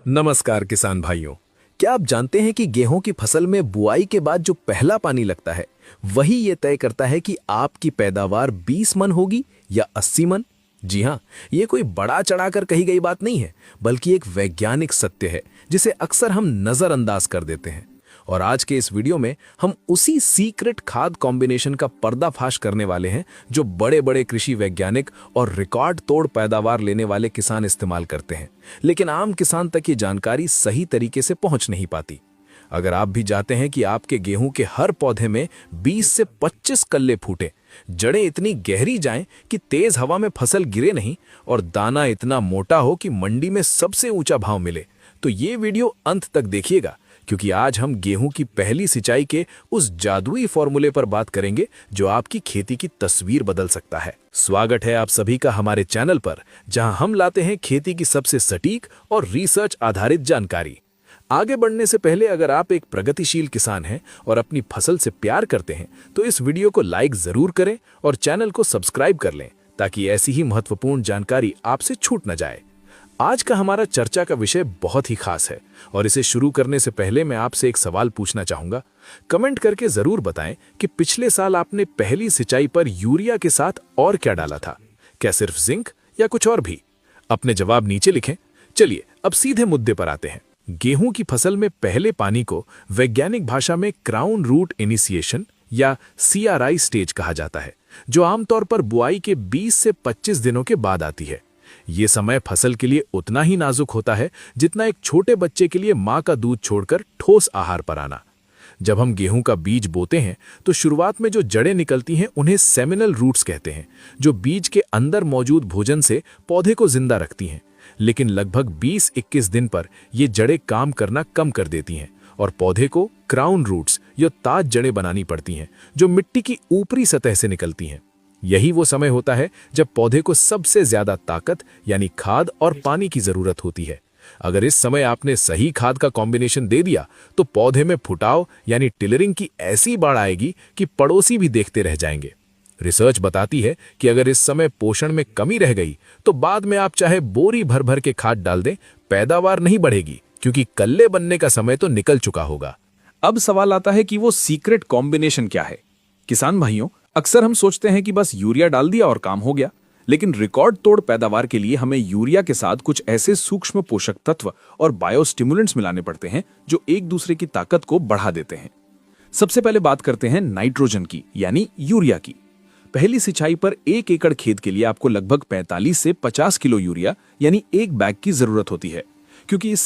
नमस्कार किसान भाइयों। क्या आप जानते हैं कि गेहूं की फसल में बुआई के बाद जो पहला पानी लगता है वही ये तय करता है कि आपकी पैदावार 20 मन होगी या 80 मन। जी हाँ, ये कोई बड़ा चढ़ाकर कही गई बात नहीं है, बल्कि एक वैज्ञानिक सत्य है जिसे अक्सर हम नजरअंदाज कर देते हैं। और आज के इस वीडियो में हम उसी सीक्रेट खाद कॉम्बिनेशन का पर्दाफाश करने वाले हैं जो बड़े बड़े कृषि वैज्ञानिक और रिकॉर्ड तोड़ पैदावार लेने वाले किसान इस्तेमाल करते हैं, लेकिन आम किसान तक ये जानकारी सही तरीके से पहुंच नहीं पाती। अगर आप भी चाहते हैं कि आपके गेहूं के हर पौधे में 20 से 25 कल्ले फूटे, जड़ें इतनी गहरी जाएं कि तेज हवा में फसल गिरे नहीं और दाना इतना मोटा हो कि मंडी में सबसे ऊंचा भाव मिले, तो ये वीडियो अंत तक देखिएगा, क्योंकि आज हम गेहूं की पहली सिंचाई के उस जादुई फॉर्मूले पर बात करेंगे जो आपकी खेती की तस्वीर बदल सकता है। स्वागत है आप सभी का हमारे चैनल पर, जहां हम लाते हैं खेती की सबसे सटीक और रिसर्च आधारित जानकारी। आगे बढ़ने से पहले अगर आप एक प्रगतिशील किसान हैं और अपनी फसल से प्यार करते हैं तो इस वीडियो को लाइक जरूर करें और चैनल को सब्सक्राइब कर लें, ताकि ऐसी ही महत्वपूर्ण जानकारी आपसे छूट न जाए। आज का हमारा चर्चा का विषय बहुत ही खास है और इसे शुरू करने से पहले मैं आपसे एक सवाल पूछना चाहूंगा। कमेंट करके जरूर बताएं कि पिछले साल आपने पहली सिंचाई पर यूरिया के साथ और क्या डाला था। क्या सिर्फ जिंक या कुछ और भी? अपने जवाब नीचे लिखें। चलिए अब सीधे मुद्दे पर आते हैं। गेहूं की फसल में पहले पानी को वैज्ञानिक भाषा में क्राउन रूट इनिशिएशन या CRI स्टेज कहा जाता है, जो आमतौर पर बुआई के 20 से 25 दिनों के बाद आती है। ये समय फसल के लिए उतना ही नाजुक होता है जितना एक छोटे बच्चे के लिए मां का दूध छोड़कर ठोस आहार पर आना। जब हम गेहूं का बीज बोते हैं तो शुरुआत में जो जड़ें निकलती हैं उन्हें सेमिनल रूट्स कहते हैं, जो बीज के अंदर मौजूद भोजन से पौधे को जिंदा रखती हैं। लेकिन लगभग 20-21 दिन पर ये जड़ें काम करना कम कर देती हैं और पौधे को क्राउन रूट्स या ताज जड़ें बनानी पड़ती हैं, जो मिट्टी की ऊपरी सतह से निकलती हैं। यही वो समय होता है जब पौधे को सबसे ज्यादा ताकत यानी खाद और पानी की जरूरत होती है। अगर इस समय आपने सही खाद का कॉम्बिनेशन दे दिया तो पौधे में फुटाव यानी टिलरिंग की ऐसी बाढ़ आएगी कि पड़ोसी भी देखते रह जाएंगे। रिसर्च बताती है कि अगर इस समय पोषण में कमी रह गई तो बाद में आप चाहे बोरी भर भर के खाद डाल दें, पैदावार नहीं बढ़ेगी, क्योंकि कल्ले बनने का समय तो निकल चुका होगा। अब सवाल आता है कि वो सीक्रेट कॉम्बिनेशन क्या है। किसान भाइयों, अक्सर हम सोचते हैं कि बस यूरिया डाल दिया और काम हो गया, लेकिन रिकॉर्ड तोड़ पैदावार के लिए हमें यूरिया के साथ कुछ ऐसे सूक्ष्म पोषक तत्व और बायोस्टिमुलेंट्स मिलाने पड़ते हैं जो एक दूसरे की ताकत को बढ़ा देते हैं। सबसे पहले बात करते हैं नाइट्रोजन की, यानी यूरिया की। पहली सिंचाई पर 1 एकड़ खेत के लिए आपको लगभग 45 से 50 किलो यूरिया यानी एक बैग की जरूरत होती है, क्योंकि इस